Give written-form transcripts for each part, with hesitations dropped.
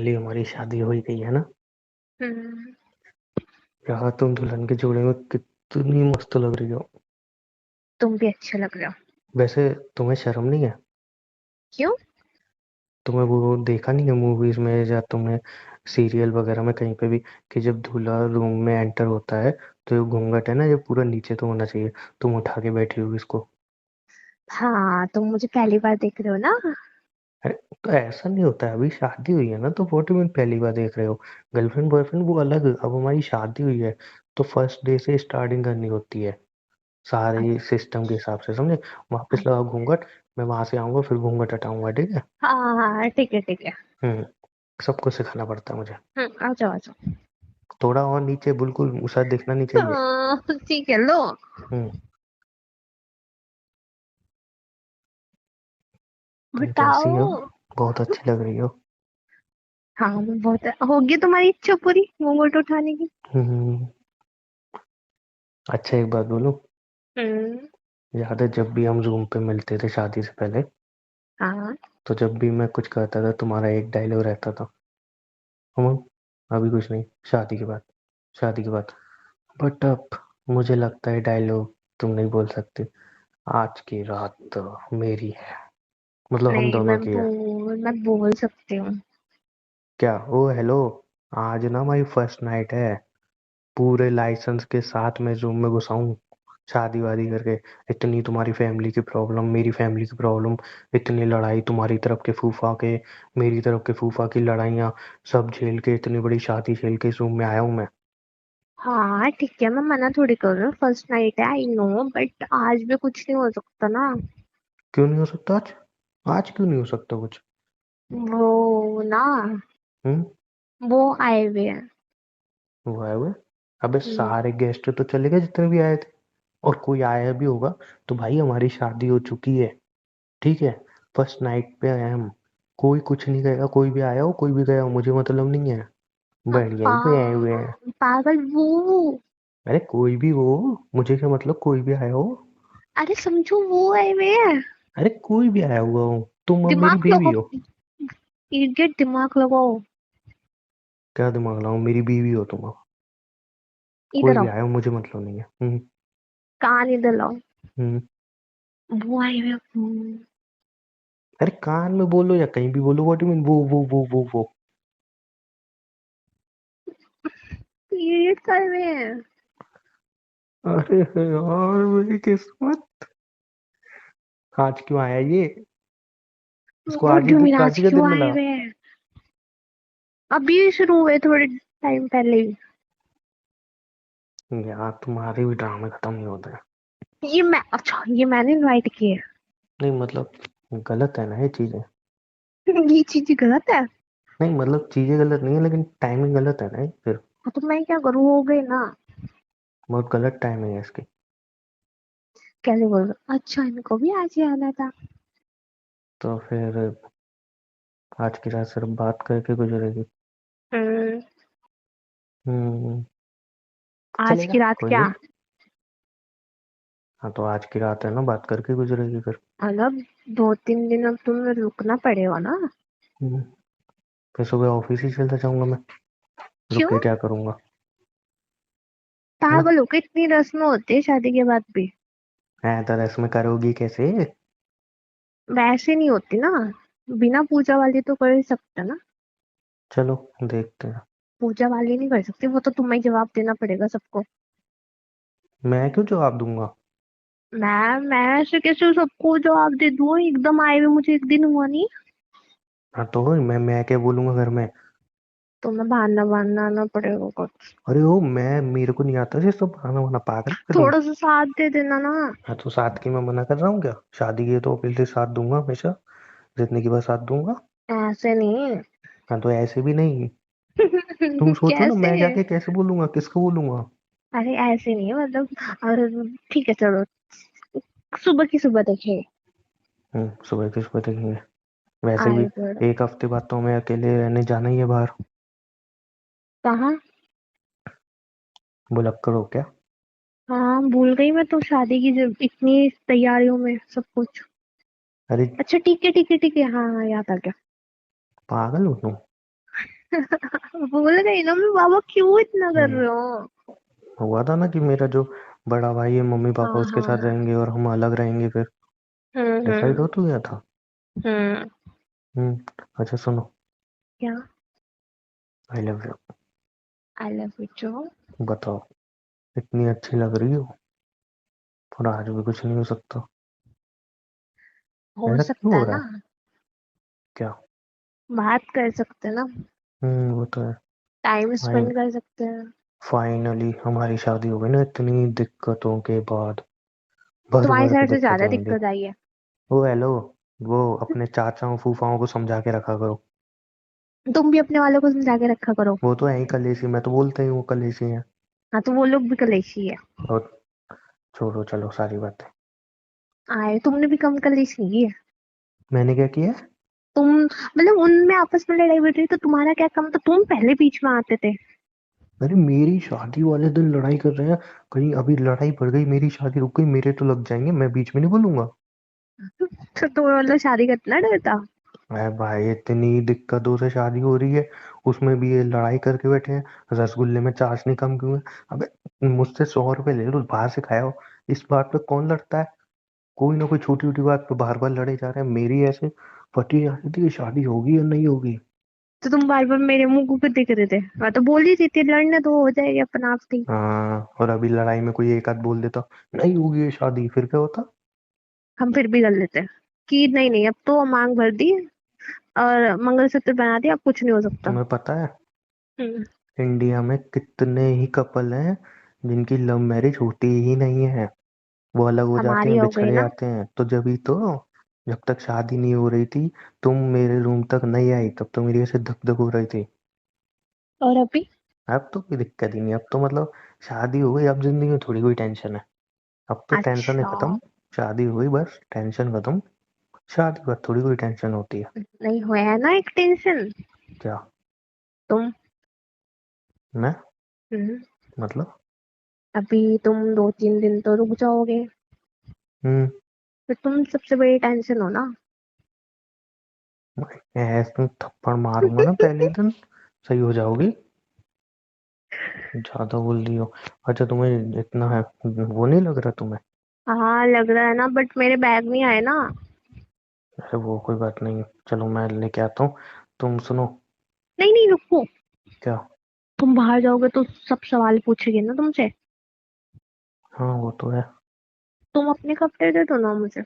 Finally हमारी शादी हो ही गई है ना। हम्म। यार तुम दुल्हन के जोड़े में कितनी मस्त लग रही हो। तुम भी अच्छे लग रहे हो। वैसे तुम्हें शर्म नहीं है? क्यों? तुम्हें वो देखा नहीं है मूवीज में या तुमने सीरियल वगैरह में कहीं पे भी कि जब दूल्हा रूम में एंटर होता है तो ये घूंघट है ना, ये पूरा नीचे तो होना चाहिए। तुम उठा के बैठी हो इसको। हाँ, तुम मुझे पहली बार देख रहे हो ना। अरे, तो ऐसा नहीं होता है, अभी शादी हुई है ना, तो व्हाट यू मीन पहली बार देख रहे हो? गर्लफ्रेंड बॉयफ्रेंड वो अलग, अब हमारी शादी हुई है तो फर्स्ट डे से स्टार्टिंग करनी होती है सारे सिस्टम के हिसाब से, समझे? वापस अच्छा। लगा घूंघट। मैं वहां से आऊंगा फिर घूंघट हटाऊंगा, ठीक है? हाँ हाँ, ठीक है ठीक है। हम्म। सबको सिखाना पड़ता है मुझे। आ जाओ आ जाओ। थोड़ा और नीचे, बिल्कुल मुसा दिखना नहीं चाहिए। ठीक है, लो। हम्म। तुम कैसी हो? बताओ। बहुत अच्छी लग रही हो। हाँ, मैं बहुत होगी तुम्हारी इच्छा पूरी घूंघट उठाने की। हम्म। अच्छा, एक बात बोलूं? हम्म। याद है जब भी हम जूम पे मिलते थे शादी से पहले, हाँ। तो जब भी मैं कुछ कहता था तुम्हारा एक डायलॉग रहता था। हम अभी कुछ नहीं, शादी के बाद, शादी के बाद। बट अब मुझे लगता है डायलॉग तुम नहीं बोल सकते। आज की रात तो मेरी है, मतलब हम नहीं, दोनों की है। मैं बोल सकती हूँ। क्या? ओ हेलो, आज ना हमारी फर्स्ट नाइट है। पूरे लाइसेंस के साथ मैं जूम में घुसाऊं शादी वादी करके। इतनी तुम्हारी फैमिली की प्रॉब्लम, मेरी फैमिली की प्रॉब्लम, इतनी लड़ाई, तुम्हारी तरफ के फूफा के, मेरी तरफ के फूफा की लड़ाइयाँ, सब झेल के, इतनी बड़ी शादी झेल के जूम में आया हूँ मैं। हाँ ठीक है, मैं मना थोड़ी कर रही हूँ, फर्स्ट नाइट है आई नो, बट आज भी कुछ नहीं हो सकता ना। क्यों नहीं हो सकता आज? आज क्यों नहीं हो सकता कुछ? वो ना, हम्म। वो आए हुए हैं। वो आए हुए? अबे हम्म। सारे गेस्ट तो चले गए जितने भी आए थे। और कोई आया भी होगा तो भाई हमारी शादी हो चुकी है, ठीक है? फर्स्ट नाइट पे आए हम। कोई कुछ नहीं कहेगा, कोई भी आया हो कोई भी गया हो, मुझे मतलब नहीं है। बढ़िया पा, ही पे आए हुए हैं। पागल वो। अरे कोई भी हो, मुझे क्या मतलब, कोई भी आया हो। अरे समझो, वो आए हुए हैं। अरे कोई भी आया हुआ हो, तुम अब मेरी दिमाग बीवी लगाओ। हो। इडियट, दिमाग लगाओ। क्या दिमाग लाऊं, मेरी बीवी हो तुम अब। कोई इधर भी आओ। आया हो मुझे मतलब नहीं है। कान इधर लाओ। हम्म। वो आए हुए हैं, अरे कान में बोलो या कहीं भी बोलो, व्हाट यू मीन वो। इडियट कर रहे हैं। अरे यार मेरी किस्मत, आज क्यों आया ये? इसको व्हाट डू मीन, आज आज ही का दिन क्यों आए मिला। हुए हैं? अभी शुरू हुए थोड़े टाइम पहले ही। यार तुम्हारे भी ड्रामे खत्म नहीं होते हैं। अच्छा, ये मैंने इनवाइट किए। नहीं मतलब, गलत है ना ये चीजें। ये चीज गलत है। नहीं मतलब चीजें गलत नहीं है, लेकिन टाइमिंग गलत है ना ये फिर। हाँ, तो मैं क्या करूँ, हो गए ना। बहुत गलत टाइमिंग है इसकी। कैसे बोल रहे हो? अच्छा, इनको भी आज ही आना था। तो फिर आज की रात सिर्फ बात करके गुजरेगी? हम्म। हम्म। आज चलेगा, की रात कोई क्या? नहीं। हाँ तो आज की रात है ना, बात करके गुजरेगी फिर। मतलब 2-3 दिन अब तुम्हें रुकना पड़ेगा ना। हम्म। फिर सुबह ऑफिस ही चलता जाऊंगा मैं। रुक क्यों? के क्या करूंगा? है ना? पागल हो के, इतनी रस्में होती है शादी के बाद भी। है तो रस्म करोगी कैसे? वैसे नहीं होती ना। बिना पूजा वाली तो कर ही सकते ना। चलो देखते हैं। पूजा वाली नहीं कर सकती, वो तो तुम्हें ही जवाब देना पड़ेगा सबको। मैं क्यों जवाब दूंगा? मैं ऐसे कैसे सबको जवाब दे दूँ, एकदम आए हुए मुझे एक दिन हुआ नहीं। हाँ तो मैं क्या बोलूंगा घर में? तो मैं बहाना बहाना आना पड़ेगा कुछ। अरे ओ, मैं मेरे को नहीं आता ये सब खाना वाना, पागल हो क्या तुम? थोड़ा सा साथ दे देना ना। हाँ तो साथ की मैं मना कर रहा हूँ क्या? शादी की है तो ऑब्वियसली साथ दूंगा हमेशा, जितने की बार साथ दूंगा। ऐसे नहीं। हाँ तो ऐसे भी नहीं। तुम सोचो ना, कैसे? मैं जाके कैसे बोलूंगा, किसको बोलूंगा? अरे ऐसे नहीं, मतलब। और ठीक है, चलो। सुबह की सुबह देखे। सुबह किस को देखेंगे? वैसे भी आए फिर। एक हफ्ते बाद तो हमें अकेले रहने जाना ही है बाहर। कहाँ? बुलक्कड़ हो क्या? हाँ, भूल गई मैं तो शादी की, जब इतनी तैयारियों में सब कुछ। अरे अच्छा ठीक है ठीक है ठीक है, हाँ हाँ, याद आ गया। पागल हो तुम। भूल गई ना मैं, बाबा क्यों इतना कर हम्म, रहे हो? हुआ था ना कि मेरा जो बड़ा भाई है मम्मी पापा हाँ उसके साथ हाँ। रहेंगे और हम अलग रहेंगे फिर। डिसाइड हो हम्म। तो गया था। हम्म। अच्छा सुनो। क्या? I love you. I love you too. बताओ। इतनी अच्छी लग रही हो और आज भी कुछ नहीं हो सकता। हो ऐसा क्यों सकता हो है रहा ना, है? क्या? बात कर सकते हैं ना, वो तो है। टाइम फाइन स्पेंड कर सकते हैं। फाइनली हमारी शादी हो गई ना इतनी दिक्कतों के बाद। भर तुम्हारी भर के साइड से बच्चे ज्यादा जाएंगे। दिक्कत आई है। वो हेलो। वो अपने चाचाओं फूफाओं को समझा के रखा करो। तुम भी अपने वालों को समझा के रखा करो। वो तो है ही कलेशी, मैं तो बोलता ही हूँ वो कलेशी है। हाँ तो वो लोग भी कलेशी है। और छोड़ो चलो सारी बातें। आए, तुमने भी कम कलेशी की है। मैंने क्या किया? तुम मतलब उनमें आपस में लड़ाई बढ़ रही तो तुम्हारा क्या कम, तो तुम पहले बीच में आते थे। अरे मेरी शादी वाले दिन लड़ाई कर रहे हैं। कहीं अभी लड़ाई बढ़ गई, मेरी शादी रुक गई, मेरे तो लग जाएंगे, मैं बीच में नहीं बोलूंगा। तो तुम्हें मतलब शादी का इतना डर था? अरे भाई इतनी दिक्कतों से शादी हो रही है, उसमें भी ये लड़ाई करके बैठे हैं। रसगुल्ले में चाशनी कम क्यों है? अबे मुझसे 100 रुपए ले लो, बाहर से खाया हो। इस बात पे कौन लड़ता है? कोई ना कोई छोटी छोटी बात पे बार बार लड़े जा रहे हैं, मेरी ऐसे फटी जा रही थी कि शादी होगी या नहीं होगी। तो तुम बार बार मेरे मुंह को क्यों देख रहे थे? मैं तो बोल ही रही थी लड़ने तो हो जाएगी अपना आप ही। हाँ, और अभी लड़ाई में कोई एक आध बोल देता नहीं होगी ये शादी, फिर क्या होता? हम फिर भी कर लेते हैं कि नहीं नहीं, अब तो मांग भर दी और मंगलसूत्र बना दिया, अब कुछ नहीं हो सकता। तुम्हें पता है हम्म। इंडिया में कितने ही कपल हैं जिनकी लव मैरिज होती ही नहीं है। वो अलग हो जाते हमारी हैं, हो गई बिछड़ ना। जाते हैं, तो जब ही तो। जब तक शादी नहीं हो रही थी, तुम मेरे रूम तक नहीं आई तब तो मेरी ऐसे धक धक हो रही थी। और अभी? अब तो कोई दिक्कत ही नहीं, अब तो मतलब शादी हो गई, अब जिंदगी में थोड़ी कोई टेंशन है। अब तो टेंशन है अच्छा। खत्म। शादी हो गई बस टेंशन खत्म। शादी के बाद थोड़ी कोई टेंशन होती है। नहीं होया ना एक टेंशन। क्या? तुम। मैं? हम्म। मतलब? अभी तुम 2-3 दिन तो रुक जाओगे, हम्म। फिर तुम सबसे बड़ी टेंशन हो ना। ऐसे तुम थप्पड़ मारूंगा ना पहले दिन, सही हो जाओगी। ज्यादा बोल रही हो। अच्छा तुम्हें इतना है, वो नहीं लग रहा तुम्हें? हाँ लग रहा है ना, बट मेरे बैग नहीं आए ना। अरे वो कोई बात नहीं, चलो मैं लेके आता हूँ। तुम सुनो। नहीं नहीं रुको। क्या? तुम बाहर जाओगे तो सब सवाल पूछेंगे ना तुमसे। हाँ वो तो है। तुम अपने कपड़े दे दो ना मुझे।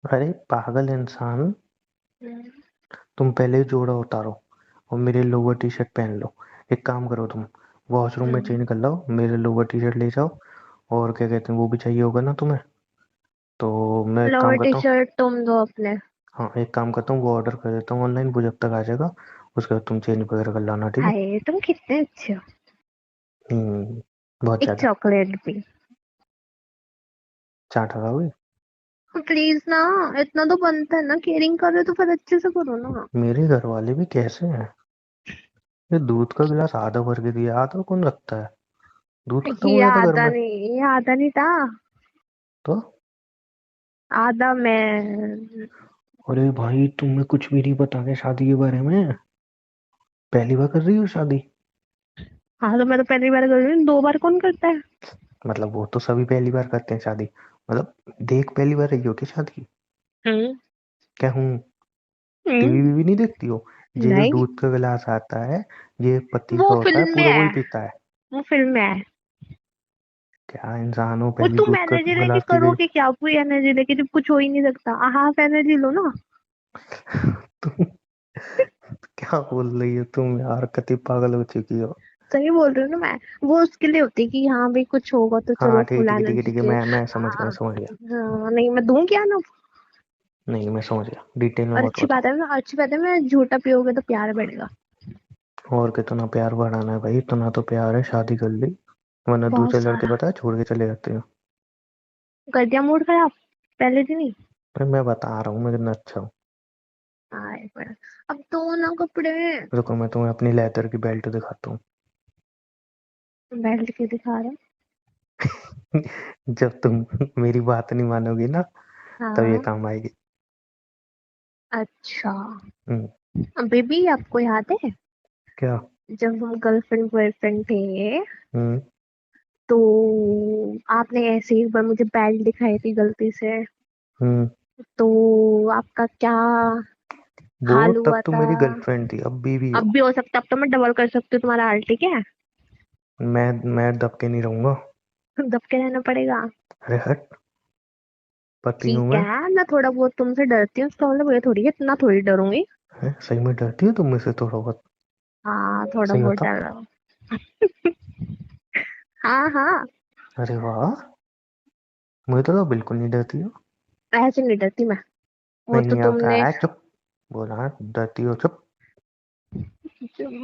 अरे पागल इंसान। हम्म। तुम पहले जोड़ा उतारो और मेरे लोअर टी शर्ट पहन लो। एक काम करो तुम, वॉशरूम में हम्म। चेंज कर लो, मेरे लोअर टी शर्ट ले जाओ। और क्या कहते हैं, वो भी चाहिए होगा ना तुम्हें। तो मैं एक लोअर काम टी करता हूँ। शर्ट तुम दो अपने। हाँ एक काम करता हूँ, वो ऑर्डर कर देता हूँ ऑनलाइन, वो जब तक आ जाएगा उसके बाद तुम चेंज वगैरह कर लाना, ठीक है? हाय तुम कितने अच्छे हो। बहुत एक ज्यादा। चॉकलेट भी। चाट खाओगे? प्लीज ना, इतना तो बनता है ना, केयरिंग कर रहे हो तो फिर अच्छे से करो ना। मेरे घर वाले भी कैसे हैं? ये दूध का गिलास आधा भर के दिया, आधा कौन रखता है? दूध खत्म हो ये गया था घर आधा में। नहीं, ये आधा नहीं था। तो आधा मैं। अरे भाई तुम्हें कुछ भी नहीं पता है शादी के बारे में? पहली बार कर रही हो शादी? हाँ तो मैं तो पहली बार कर रही हूँ, 2 बार कौन करता है? मतलब वो तो सभी पहली बार करते हैं शादी। मतलब देख पहली बार रही हो क्या शादी? हम्म। क्या हूँ? टीवी हम्म। वीवी नहीं देखती हो? ये जो नहीं, दूध का गिलास आता है, ये पति वो का होता है, फिल्म में पूरा वही है। पीता है। वो फिल्म में है। क्या इंसान हो, वो पहली तुम दूध का एनर्जी लेके गिलास दी गई। करोगे क्या? पूरी एनर्जी लेके जब कुछ हो ही नहीं सकता, हाफ एनर्जी लो ना। तुम क्या बोल रही हो तुम यार, कति पागल हो चुकी हो। सही बोल रही हूँ ना मैं। वो उसके लिए होती है कि हाँ भाई कुछ होगा तो चलो हाँ ठीक फुल ठीक है ठीक है एनर्जी ठीक है, के। मैं समझ गया, मैं हाँ। समझ गया। हाँ, नहीं मैं दूं क्या ना। नहीं मैं समझ गया, डिटेल में और मत अच्छी बताओ। बात है ना, अच्छी बात है ना, झूठा पियोगे तो प्यार बढ़ेगा। और कितना प्यार बढ़ाना है भाई, इतना तो प्यार है शादी कर ली। वरना बहुत दूसरे लड़के सारा। पता है छोड़ के चले जाते हो। कर दिया मूड खराब पहले दिन ही। अरे मैं बता रहा हूँ मैं कितना अच्छा हूँ। आए पर। अब तो ना कपड़े। रुको मैं तुम्हें अपनी लेदर की बेल्ट दिखाता हूँ। बेल्ट के दिखा रहे जब तुम मेरी बात नहीं मानोगी ना, हैं? तब ये हाँ। काम आएगी। अच्छा। हम्म, अभी भी आपको याद है क्या? जब हम गर्लफ्रेंड बॉयफ्रेंड थे, हम्म। तो आपने ऐसे ही एक बार मुझे बेल्ट दिखाई थी गलती से, हम्म। तो आपका क्या वो हाल तब हुआ तो था। मेरी गर्लफ्रेंड थी, अब बीवी अब हो। भी हो सकता, अब तो मैं डबल कर सकती हूँ तुम्हारा हाल, ठीक है। मैं दब के नहीं रहूंगा। दब के रहना पड़ेगा। अरे हट, पति हूं ठीक मैं। है, मैं थोड़ा बहुत तुमसे डरती हूँ, उसका मतलब ये थोड़ी है इतना थोड़ी डरूंगी। है, सही में डरती हो तुम मुझसे थोड़ा बहुत? हाँ, थोड़ा सही बहुत बता। डर रहा हूँ। हाँ हाँ। अरे वाह, मुझे तो बिल्कुल नहीं डरती हो। ऐसे नहीं डरती मैं। वो नहीं तो नहीं, आप तुमने चुप। बोला डरती हो, चुप।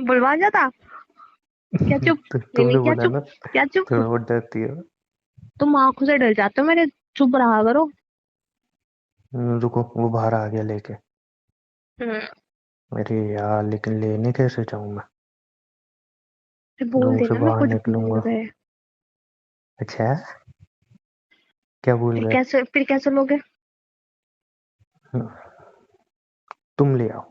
बुलवा जाता। क्या चुप? नहीं नहीं, तुमने क्या बोला चुप? ना, क्या थोड़ा चुप? बहुत डरती हो। तुम आंखों से डर जाते हो मेरे। चुप रहा करो। रुको, वो बाहर आ गया लेके। हम्म। अरे यार, लेकिन लेने कैसे जाऊं मैं? फिर बोल रूम से देना मैं बाहर कुछ भूल निकलूंगा। गए। अच्छा, क्या भूल गए? फिर कैसे लोगे? हम्म, तुम ले आओ।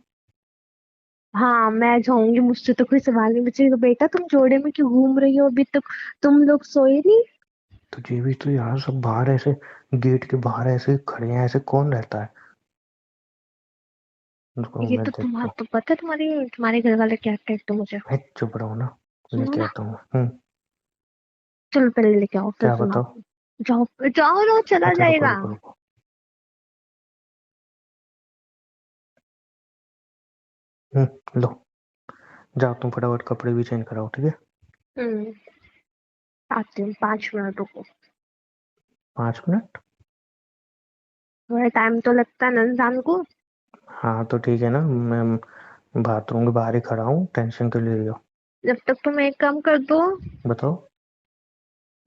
हाँ, मैं जाऊंगी, मुझसे तो कोई सवाल नहीं पूछेगा। बेटा तुम जोड़े में क्यों घूम रही हो अभी तक? तुम लोग सोए नहीं? तुझे भी तो यार, सब बाहर ऐसे गेट के बाहर ऐसे खड़े हैं, ऐसे कौन रहता है? रुको ये मैं तो देखता तुम्हारा हूँ। तो पता है, तुम्हारे घर वाले क्या कहते हैं मुझे। है, चुप रहो ना। सुनो लेके ना। आता हूँ। चलो पहले लेके आओ, फिर क्या बताओ? सुनाओ। जाओ जाओ ना, चला अच्छा रुको जाएगा। रुको रुको। लो, जाओ तुम फटाफट कपड़े भी चेंज कराओ, ठीक है? हम्म। आती हूँ, 5 मिनट रुको। 5 मिनट? थोड़ा टाइम तो लगता है ना इंसान को। हाँ तो ठीक है ना, मैं बाथरूम के बाहर ही खड़ा हूँ, टेंशन क्यों ले रही हो? जब तक तुम एक काम कर दो, बताओ।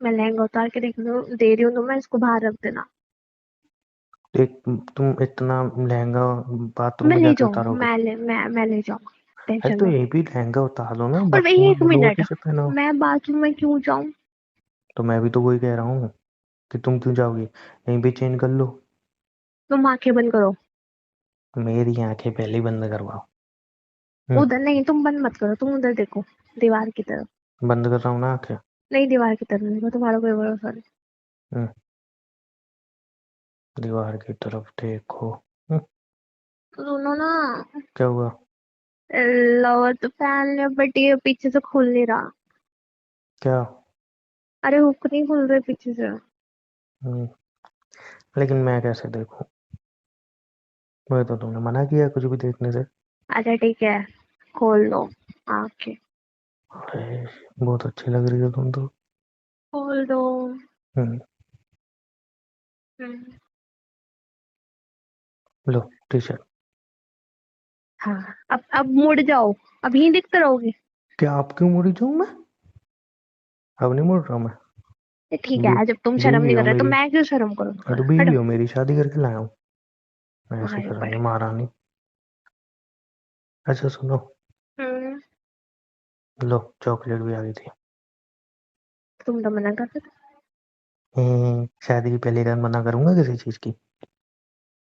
मैं लहंगा उतार के दे रही हूँ, तो मैं इसको बाहर रख देना। एक, तुम इतना लहंगा बाथरूम मैं में ले जाके जाऊँ, उतारोगे? मैं ले जाऊंगा। अरे टेंशन तो लो। यही भी लहंगा उतार लो ना, और बाथरूम एक में लोअर मिनट, कैसे पहनो? मैं बाथरूम में क्यों जाऊं? तो मैं भी तो वही कह रहा हूँ कि तुम क्यों जाओगी, यहीं पे चेंज कर लो। तुम आंखें बंद करो। मेरी आंखें पहले ही बंद करवाओ। हम्म। उधर नहीं, तुम बंद मत करो, तुम उधर देखो, दीवार की तरफ। बंद कर रहा हूँ ना आंखें। नहीं, दीवार की तरफ देखो, तुम्हारा कोई भरोसा नहीं। हम्म, दीवार की तरफ देखो। हम्म, तो सुनो ना। क्या हुआ? लोअर तो पहन लिया, बट ये पीछे से खुल नहीं रहा। क्या? अरे हुक नहीं खुल रहे पीछे से। हम्म, लेकिन मैं कैसे देखूं? मुझे तो तुमने मना किया कुछ भी देखने से। अच्छा ठीक है, खोल लो आंखें। अरे, बहुत अच्छी लग रही हो तुम तो। खोल दो। हम्म, हम्म। लो, टी शर्ट। हाँ, अब मुड़ जाओ। अब यहीं दिखते रहोगे। क्या आप क्यों मुड़ी जाऊं मैं? अब नहीं मुड़ रहा मैं। ये ठीक बी, है, जब तुम शर्म बीवी नहीं हो कर रहे तो मेरी। मैं क्यों शर्म करूँ? अरे तो हटो। बीवी हो मेरी, शादी करके लाया हूँ। ऐसे तुम्हारे कर रही ऊपर है है। महारानी। अच्छा सुनो, हम्म। लो चॉकलेट भी आ गई थी। तुम तो मना कर रहे थे। शादी की पहली रात मना करूंगा किसी चीज की?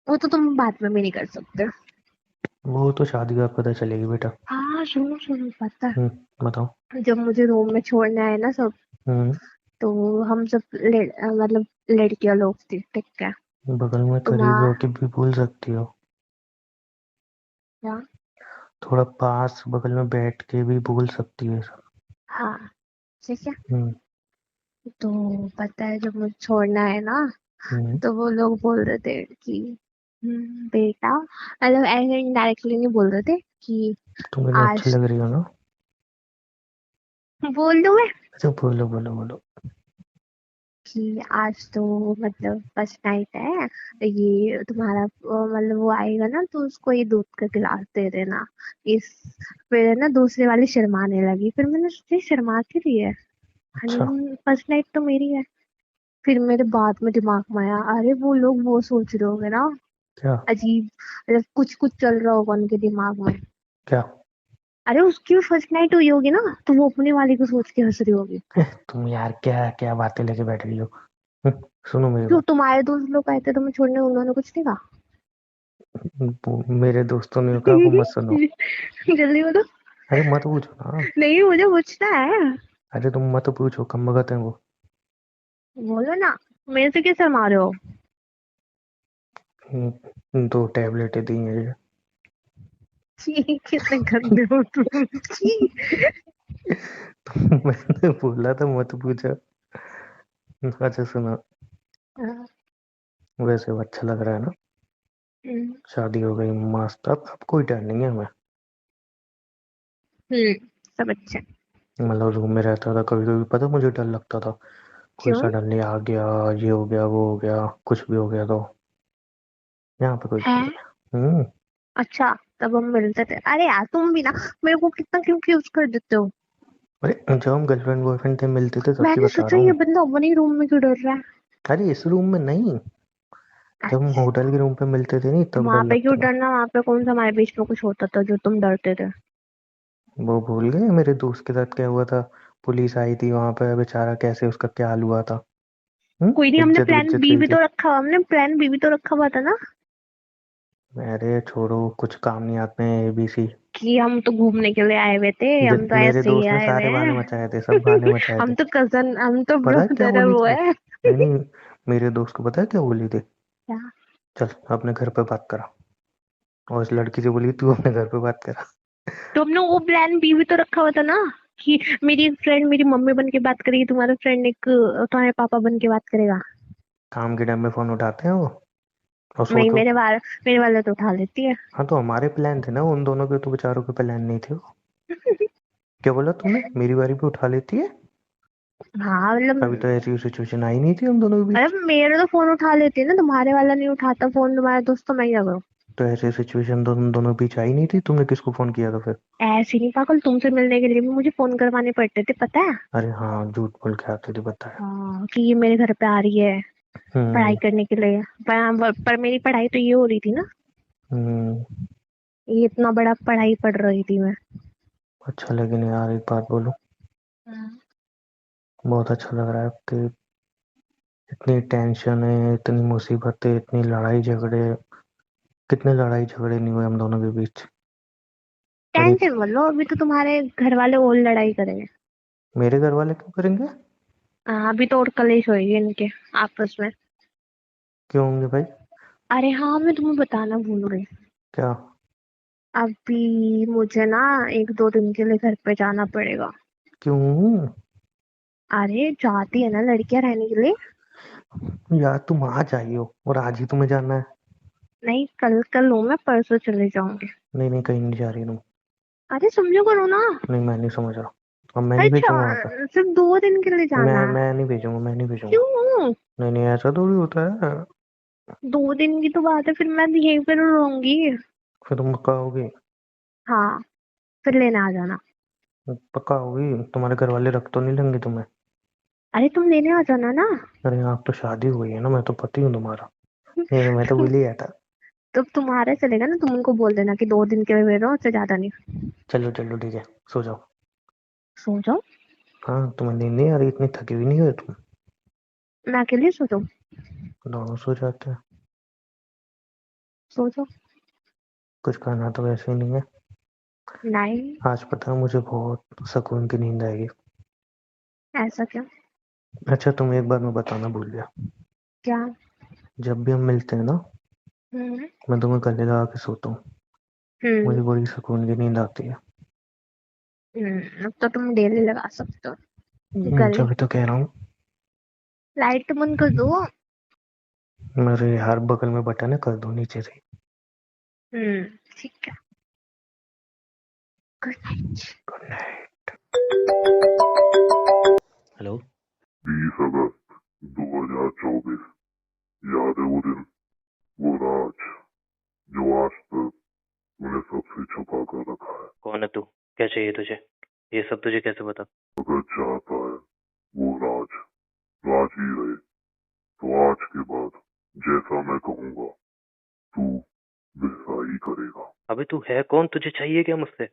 वो तो तुम बाद में भी नहीं कर सकते। वो तो शादी का पता चलेगी बेटा। हाँ सुनो सुनो, पता बताओ। है जब मुझे रूम में छोड़ने आए ना सब, हम्म। तो हम सब मतलब लड़कियां लोग थी, ठीक है। बगल में तुम करीब रहो कि भी भूल सकती हो। क्या? थोड़ा पास बगल में बैठ के भी भूल सकती है सब। हाँ, ठीक है। हम्म। तो पता है जब मुझे छोड़ना है ना, हम्म। तो वो लोग बोल रहे थे कि बेटा, मतलब ऐसे इनडायरेक्टली नहीं बोल रहे थे कि तुम कितनी अच्छी आज लग रही हो ना। बोल दूं मैं अच्छा, बोलो बोलो बोलो। कि आज तो मतलब फर्स्ट नाइट है, ये तुम्हारा मतलब वो आएगा ना, तो उसको ये दूध का गिलास दे देना। इस फिर है ना, दूसरे वाली शर्माने लगी, फिर मैंने सोचा शर्मा के रही है, अच्छा। हनीमून फर्स्ट नाइट तो मेरी है। फिर मेरे बाद में दिमाग में आया, अरे वो लोग वो सोच रहे होंगे ना, क्या? अजीब, मतलब कुछ कुछ चल रहा होगा उनके दिमाग में। क्या? अरे उसकी भी फर्स्ट नाइट हुई होगी ना, तो वो अपने वाली को सोच के हंस रही होगी। तुम यार क्या क्या बातें लेके बैठ गई हो। सुनो मेरी क्यों, बात। तुम्हारे दोस्त लोग आए थे तुम्हें छोड़ने, उन्होंने कुछ नहीं कहा? मेरे दोस्तों ने कहा वो मत सुनो। जल्दी बोलो। अरे मत पूछो ना। नहीं, मुझे पूछना है। अरे तुम मत पूछो, कम वक्त है वो। बोलो ना। मेरे से कैसे मारे हो? 2 टैबलेटें दी हैं ये। छी, कितने गंदे हो तुम। छी। मैंने बोला था मत पूछो। अच्छा सुनो, हाँ, वैसे वो अच्छा लग रहा है ना। हम्म। शादी हो गई मस्त, अब कोई डर नहीं है हमें। हम्म, सब अच्छा है। मतलब रूम में रहता था, कभी कभी पता मुझे डर लगता था कोई क्यों? सडनली आ गया, ये हो गया वो हो गया, कुछ भी हो गया तो। यहाँ पे कोई डर है। नहीं है। अच्छा, तब हम मिलते थे। अरे यार, तुम भी ना मेरे को कितना क्यों यूज कर देते हो? अरे जब हम गर्लफ्रेंड बॉयफ्रेंड थे, मिलते थे, तब की मैंने बता सोचा रहा ये हूँ। बंदा अपने ही रूम में क्यों डर रहा है। अरे इस रूम में नहीं, जब हम अच्छा, होटल के रूम पे मिलते थे नहीं तब डर वहां पे क्यों लगता था। डरना? वहां पे कौन सा हमारे बीच में कुछ होता था जो तुम डरते थे? वो भूल गए मेरे दोस्त के साथ क्या हुआ था। पुलिस आई थी वहां पे, बेचारा कैसे उसका क्या हाल हुआ था। कोई नहीं, हमने इज्जत प्लान विज्जत बी गई भी थी। तो रखा हुआ, हमने प्लान बी भी तो रखा हुआ था ना। अरे छोड़ो, कुछ काम नहीं आते हैं एबीसी। कि हम तो घूमने के लिए आए हुए थे, हम तो मेरे ऐसे ही दोस्त ने आए हुए सारे बहाने हैं। मचाए थे, सब बहाने मचाए थे। हम तो कजन, हम तो पता है क्या ब्रदर है बोली वो थी वो? है। नहीं नहीं, मेरे दोस्त को पता है क्या बोली थी? क्या? चल अपने घर पे बात करा। और उस लड़की से बोली तू अपने घर पे बात करा। तो हमने वो प्लान बी भी तो रखा हुआ था ना, कि मेरी एक फ्रेंड मेरी मम्मी बन के बात करेगी, तुम्हारा फ्रेंड एक तुम्हारे पापा बन के बात करेगा। काम के टाइम में फोन उठाते हैं वो। और नहीं, सोचो। मेरे वाले तो उठा लेती है। हाँ तो हमारे प्लान थे ना, उन दोनों के तो बेचारों के प्लान नहीं थे वो। क्या बोला तुमने, मेरी बारी पे उठा लेती है? हाँ, अभी तो मतलब। ऐसी सिचुएशन आई नहीं थी हम दोनों के अरे, बीच। मेरा तो फोन उठा लेती है ना, तुम्हारे वाला नहीं उठाता फोन, तुम्हारे दोस्त तो मैं ही करूँ। तो ऐसी सिचुएशन तो तुम दोनों के बीच आई नहीं थी, तुमने किसको फोन किया था फिर? ऐसे नहीं पागल, तुमसे मिलने के लिए भी मुझे फोन करवाने पड़ते थे, पता है। अरे हाँ, झूठ बोल के आती थी, बताया। हाँ, कि ये मेरे घर पे आ रही है पढ़ाई हम्म। करने के लिए। पर मेरी पढ़ाई तो ये हो रही थी ना। हम्म। ये इतना बड़ा पढ़ाई पढ़ रही थी मैं। अच्छा, लेकिन यार एक बात बोलूं, हाँ। बहुत अच्छा लग रहा है कि इतनी टेंशन है, इतनी मुसीबतें, इतनी लड़ाई झगड़े। कितने लड़ाई झगड़े नहीं हुए हम दोनों के बीच। अरे टेंशन मत लो, अभी तो तुम्हारे घर वाले और लड़ाई करेंगे। मेरे घर वाले क्यों करेंगे? हाँ, अभी तो और कलेश होएगी इनके आपस में। क्यों होंगे भाई? अरे हाँ, मैं तुम्हें बताना भूल गई। क्या? अभी मुझे ना 1-2 दिन के लिए घर पे जाना पड़ेगा। क्यों? अरे, जाती है ना लड़कियां रहने के लिए। यार तुम आज आई हो और आज ही तुम्हें जाना है? नहीं, कल कल हूँ, मैं परसों चले जाऊंगी। नहीं नहीं, कहीं नहीं जा रही तुम। अरे, समझो करो ना। नहीं मैं नहीं समझ रहा। अब मैं नहीं अच्छा, भेजूंगा वहां पे। सिर्फ 2 दिन के लिए जाना है। मैं नहीं भेजूंगा, मैं नहीं भेजूंगा। क्यों? नहीं नहीं, ऐसा थोड़ी होता है। 2 दिन की तो बात है, फिर मैं यहीं पर रहूंगी। फिर तुम पक्का होगी? हाँ, फिर लेने आ जाना। पक्का होगी? तुम्हारे घर वाले रख तो नहीं लेंगे तुम्हें? अरे, तुम लेने आ जाना ना। अरे आप तो शादी हुई है ना, मैं तो पति हूँ तुम्हारा। नहीं मैं तो भूल ही गया था। तो तुम्हारे चलेगा ना, तुम उनको बोल देना कि 2 दिन के लिए मेरे रहो, उससे ज्यादा नहीं। चलो चलो ठीक है, सो जाओ। सो जाओ। हाँ तुम्हें नींद नहीं आ रही? इतनी थकी हुई नहीं हो तुम? मैं अकेले सो जाऊं? दोनों सो जाते हैं। सो जाओ। कुछ कहना तो वैसे ही नहीं है। नहीं। आज पता है मुझे बहुत सुकून की नींद आएगी। ऐसा क्या? अच्छा तुम्हें एक बार मैं बताना भूल गया। क्या? जब भी हम मिलते हैं ना, हम्म। मैं तुम्हें गले लगा के सोता हूँ। हम्म। मुझे बड़ी सुकून की नींद आती है। अब तो तुम डेली लगा सकते हो गले। जब भी तो कह रहा हूँ। लाइट बंद कर दो। मेरे हर बगल में बटन है, कर दो नीचे से। ठीक है। Good night. Good night. Hello. 20 अगस्त 2024, याद है वो दिन, वो राज जो आज तक मैंने सबसे छुपा कर रखा है। कौन है तू? क्या चाहिए तुझे? ये सब तुझे कैसे पता? अगर चाहता है वो राज राज ही रहे, तो आज के बाद जैसा मैं कहूँगा तू वैसा ही करेगा। अबे तू है कौन? तुझे चाहिए क्या मुझसे?